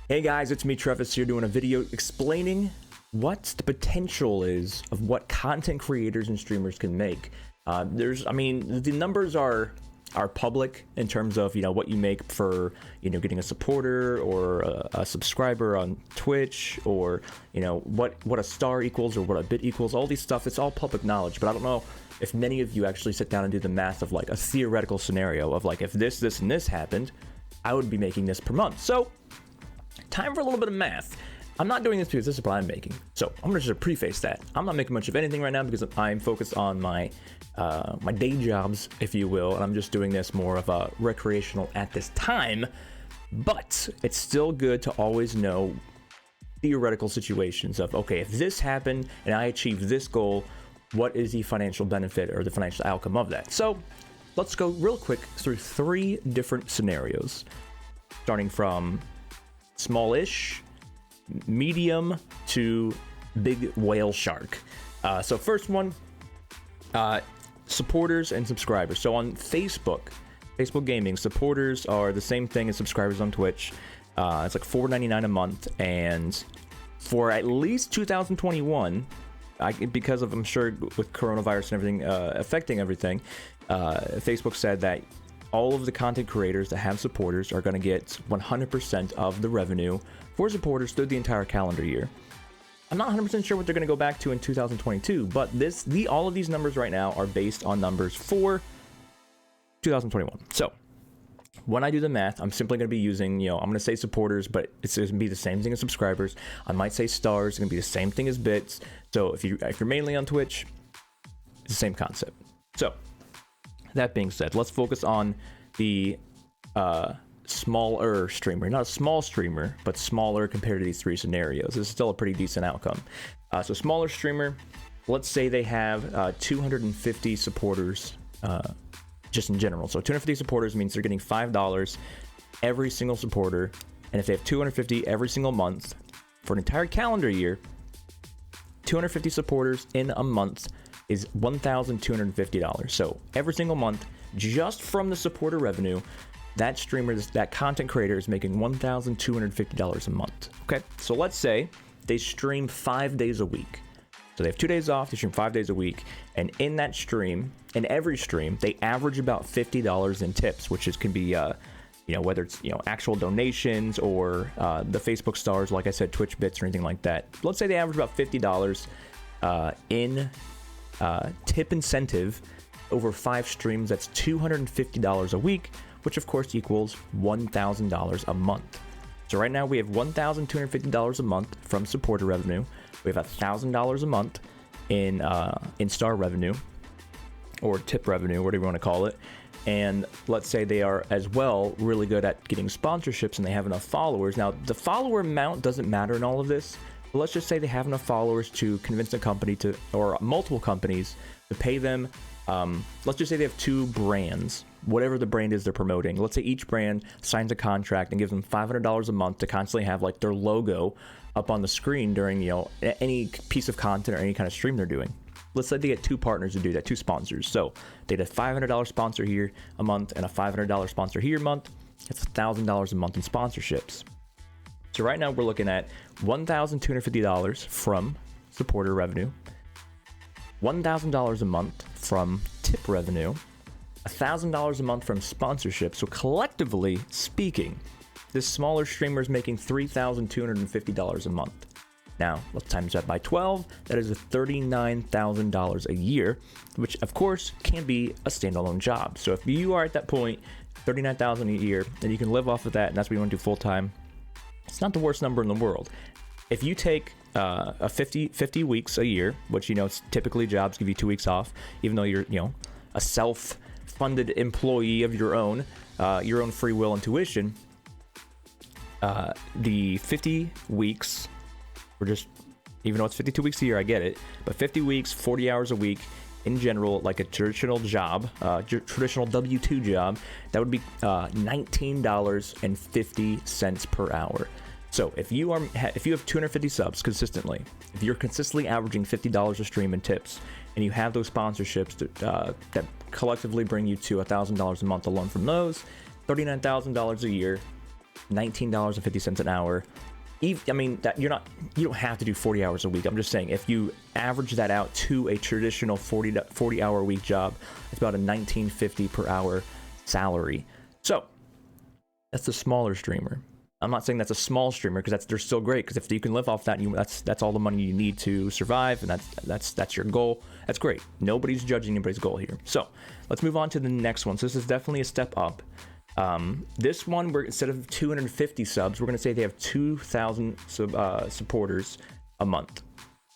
Hey guys, it's me Trevis here doing a video explaining what the potential is of what content creators and streamers can make. The numbers are public in terms of, what you make for, getting a supporter or a subscriber on Twitch, or, what a star equals or what a bit equals. All these stuff, it's all public knowledge, but I don't know if many of you actually sit down and do the math of like a theoretical scenario of like, if this, and this happened, I would be making this per month. So time for a little bit of math. I'm not doing this because this is what I'm making. So I'm gonna just preface that. I'm not making much of anything right now because I'm focused on my my day jobs, if you will, and I'm just doing this more of a recreational at this time. But it's still good to always know theoretical situations of, okay, if this happened and I achieved this goal, what is the financial benefit or the financial outcome of that? So let's go real quick through 3 different scenarios, starting from smallish, medium to big whale shark. So first one, supporters and subscribers. So on Facebook Gaming, supporters are the same thing as subscribers on Twitch. It's like $4.99 a month, and for at least 2021, because of, I'm sure, with coronavirus and everything affecting everything, Facebook said that all of the content creators that have supporters are going to get 100% of the revenue for supporters through the entire calendar year. I'm not 100% sure what they're going to go back to in 2022, but all of these numbers right now are based on numbers for 2021. So when I do the math, I'm simply going to be using, I'm going to say supporters, but it's going to be the same thing as subscribers. I might say stars, it's going to be the same thing as bits. So if you're mainly on Twitch, it's the same concept. So that being said, let's focus on the smaller streamer. Not a small streamer, but smaller compared to these 3 scenarios. This is still a pretty decent outcome. So smaller streamer, let's say they have 250 supporters just in general. So 250 supporters means they're getting $5 every single supporter. And if they have 250 every single month for an entire calendar year, 250 supporters in a month is $1,250. So every single month, just from the supporter revenue, that streamer, that content creator is making $1,250 a month. Okay, so let's say they stream 5 days a week. So they have 2 days off, they stream 5 days a week, and in that stream, in every stream, they average about $50 in tips, which can be, whether it's, actual donations or the Facebook stars, like I said, Twitch bits or anything like that. Let's say they average about $50 in tip incentive over 5 streams. That's $250 a week, which of course equals $1,000 a month. So right now we have $1,250 a month from supporter revenue. We have $1,000 a month in star revenue or tip revenue, whatever you want to call it. And let's say they are as well really good at getting sponsorships and they have enough followers. Now the follower amount doesn't matter in all of this. But let's just say they have enough followers to convince a company or multiple companies to pay them. Let's just say they have 2 brands, whatever the brand is they're promoting. Let's say each brand signs a contract and gives them $500 a month to constantly have like their logo up on the screen during, any piece of content or any kind of stream they're doing. Let's say they get 2 partners to do that, 2 sponsors. So they get a $500 sponsor here a month and a $500 sponsor here a month. It's $1,000 a month in sponsorships. So right now we're looking at $1,250 from supporter revenue, $1,000 a month from tip revenue, $1,000 a month from sponsorship. So collectively speaking, this smaller streamer is making $3,250 a month. Now let's times that by 12. That is $39,000 a year, which of course can be a standalone job. So if you are at that point, $39,000 a year, and you can live off of that, and that's what you want to do full time, it's not the worst number in the world. If you take a 50 weeks a year, which, typically jobs give you 2 weeks off, even though you're, a self-funded employee of your own free will and tuition, the 50 weeks, even though it's 52 weeks a year, I get it, but 50 weeks, 40 hours a week, in general, like a traditional job, traditional W-2 job, that would be $19.50 per hour. So if you have 250 subs consistently, if you're consistently averaging $50 a stream in tips, and you have those sponsorships that collectively bring you to $1,000 a month alone from those, $39,000 a year, $19.50 an hour. I mean, that you don't have to do 40 hours a week. I'm just saying, if you average that out to a traditional 40 hour a week job, it's about a $19.50 per hour salary. So that's the smaller streamer. I'm not saying that's a small streamer, because they're still great, because if you can live off that, that's all the money you need to survive, and that's your goal. That's great. Nobody's judging anybody's goal here. So let's move on to the next one. So this is definitely a step up. This one, instead of 250 subs, we're going to say they have 2,000 supporters a month.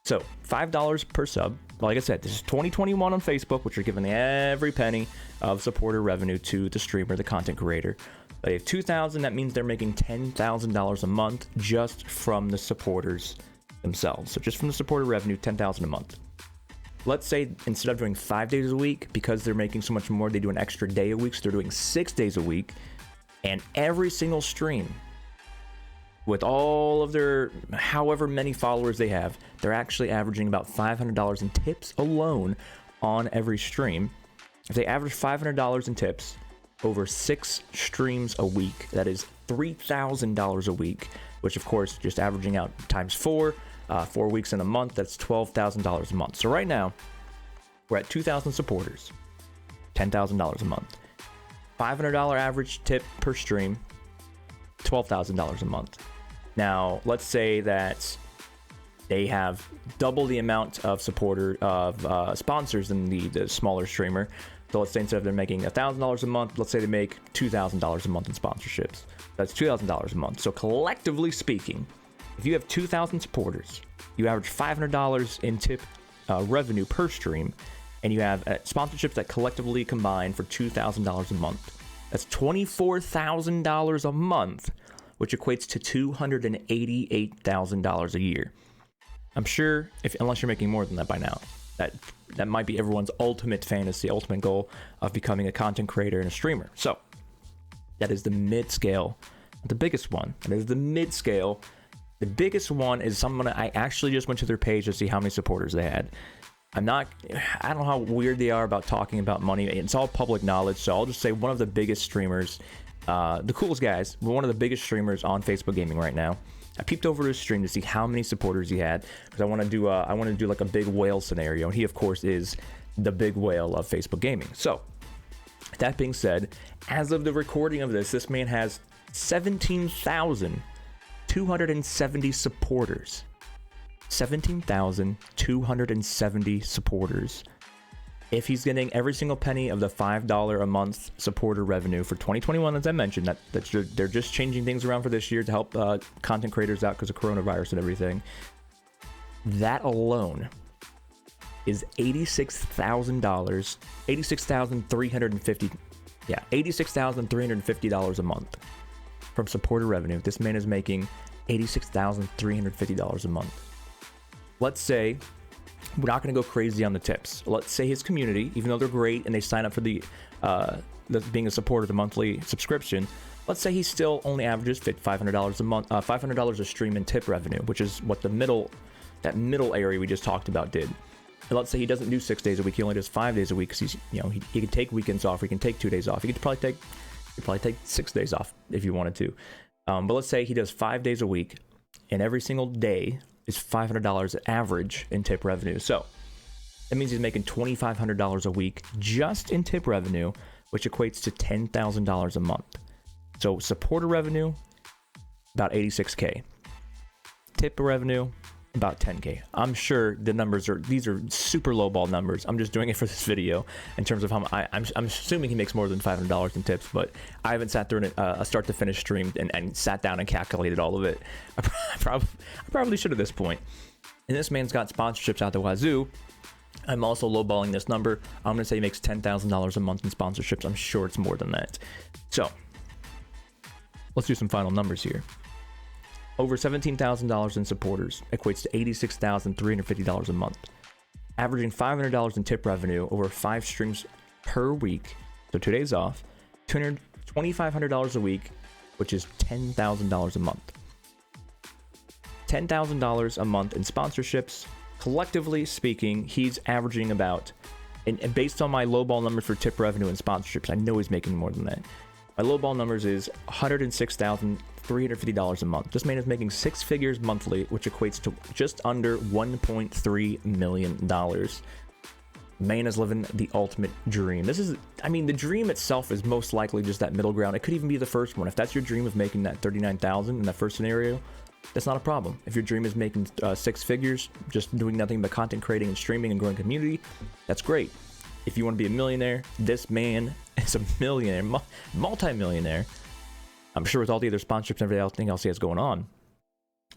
So $5 per sub. Like I said, this is 2021 on Facebook, which are giving every penny of supporter revenue to the streamer, the content creator. They have 2,000. That means they're making $10,000 a month just from the supporters themselves. So just from the supporter revenue, $10,000 a month. Let's say instead of doing 5 days a week, because they're making so much more, they do an extra day a week. So they're doing 6 days a week. And every single stream, with all of their however many followers they have, they're actually averaging about $500 in tips alone on every stream. If they average $500 in tips over 6 streams a week, that is $3,000 a week, which of course, just averaging out times 4 weeks in a month, that's $12,000 a month. So right now, we're at 2,000 supporters, $10,000 a month. $500 average tip per stream, $12,000 a month. Now, let's say that they have double the amount of sponsors than the smaller streamer. So let's say instead of they're making $1,000 a month, let's say they make $2,000 a month in sponsorships. That's $2,000 a month. So collectively speaking, if you have 2,000 supporters, you average $500 in tip revenue per stream, and you have sponsorships that collectively combine for $2,000 a month. That's $24,000 a month, which equates to $288,000 a year. I'm sure, unless you're making more than that by now, that might be everyone's ultimate fantasy, ultimate goal of becoming a content creator and a streamer. So that is the mid-scale, the biggest one. That is the mid-scale. The biggest one is I actually just went to their page to see how many supporters they had. I don't know how weird they are about talking about money. It's all public knowledge. So I'll just say one of the biggest streamers, the coolest guys, one of the biggest streamers on Facebook gaming right now. I peeped over to his stream to see how many supporters he had, because I want to do like a big whale scenario, and he of course is the big whale of Facebook gaming. So that being said, as of the recording of this man has 17,270 supporters. 17,270 supporters. If he's getting every single penny of the $5 a month supporter revenue for 2021, as I mentioned, they're just changing things around for this year to help content creators out because of coronavirus and everything. That alone is $86,000, $86,350 a month from supporter revenue. This man is making $86,350 a month. Let's say we're not going to go crazy on the tips. Let's say his community, even though they're great and they sign up for the being a supporter of the monthly subscription, let's say he still only averages $500 a month, $500 a stream in tip revenue, which is what that middle area we just talked about did. And let's say he doesn't do 6 days a week; he only does 5 days a week, because he can take weekends off, or he can take 2 days off. He could probably take 6 days off if you wanted to. But let's say he does 5 days a week, and every single day is $500 average in tip revenue. So that means he's making $2,500 a week just in tip revenue, which equates to $10,000 a month. So supporter revenue, about $86K. Tip revenue, about $10K. I'm sure these are super lowball numbers. I'm just doing it for this video in terms of how I'm assuming he makes more than $500 in tips, but I haven't sat through a start to finish stream and sat down and calculated all of it. I probably should at this point. And this man's got sponsorships out the wazoo. I'm also lowballing this number. I'm going to say he makes $10,000 a month in sponsorships. I'm sure it's more than that. So let's do some final numbers here. Over $17,000 in supporters equates to $86,350 a month. Averaging $500 in tip revenue over 5 streams per week, so 2 days off, $2,500 a week, which is $10,000 a month. $10,000 a month in sponsorships. Collectively speaking, he's averaging about, and based on my lowball numbers for tip revenue and sponsorships, I know he's making more than that. My lowball numbers is $106,350 a month. This man is making 6 figures monthly, which equates to just under $1.3 million. Man is living the ultimate dream. This is, I mean, the dream itself is most likely just that middle ground. It could even be the first one. If that's your dream of making that 39,000 in that first scenario, that's not a problem. If your dream is making 6 figures, just doing nothing but content creating and streaming and growing community, that's great. If you want to be a millionaire, this man is a millionaire, multi-millionaire. I'm sure with all the other sponsorships and everything else he has going on,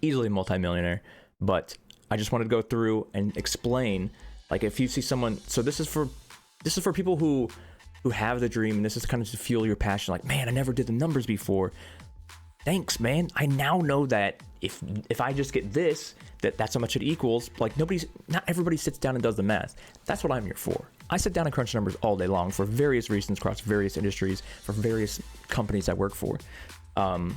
easily a multi-millionaire. But I just wanted to go through and explain, like, if you see someone, so this is for people who have the dream, and this is kind of to fuel your passion. Like, man, I never did the numbers before. Thanks, man. I now know that if I just get this, that's how much it equals. Like, not everybody sits down and does the math. That's what I'm here for. I sit down and crunch numbers all day long for various reasons across various industries, for various companies I work for. But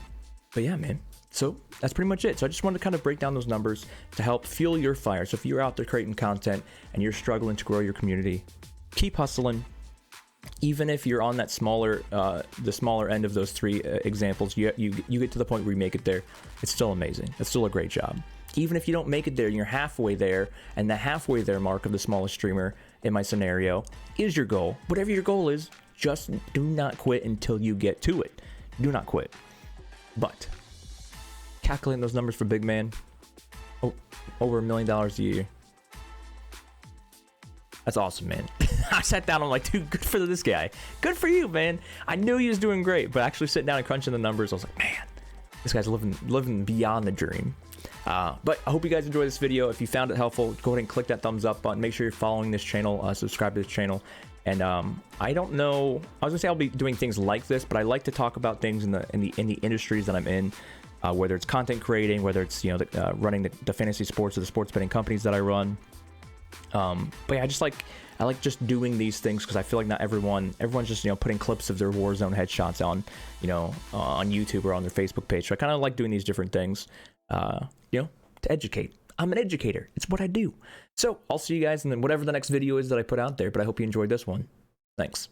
yeah, man. So that's pretty much it. So I just wanted to kind of break down those numbers to help fuel your fire. So if you're out there creating content and you're struggling to grow your community, keep hustling. Even if you're on that the smaller end of those 3 examples, you get to the point where you make it there, it's still amazing. It's still a great job. Even if you don't make it there, you're halfway there, and the halfway there mark of the smallest streamer in my scenario is your goal. Whatever your goal is, just do not quit until you get to it. Do not quit. But calculating those numbers for big man, over $1 million a year. That's awesome, man. I sat down, I'm like, dude, good for this guy. Good for you, man. I knew he was doing great, but actually sitting down and crunching the numbers, I was like, man, this guy's living beyond the dream. But I hope you guys enjoyed this video. If you found it helpful, go ahead and click that thumbs up button. Make sure you're following this channel, subscribe to this channel. And I don't know, I was gonna say I'll be doing things like this, but I like to talk about things in the industries that I'm in, whether it's content creating, whether it's, you know, running the fantasy sports or the sports betting companies that I run. But yeah, I like just doing these things because I feel like not everyone's just, you know, putting clips of their Warzone headshots on, you know, on YouTube or on their Facebook page. So I kind of like doing these different things, you know, to educate. I'm an educator. It's what I do. So I'll see you guys in whatever the next video is that I put out there, but I hope you enjoyed this one. Thanks.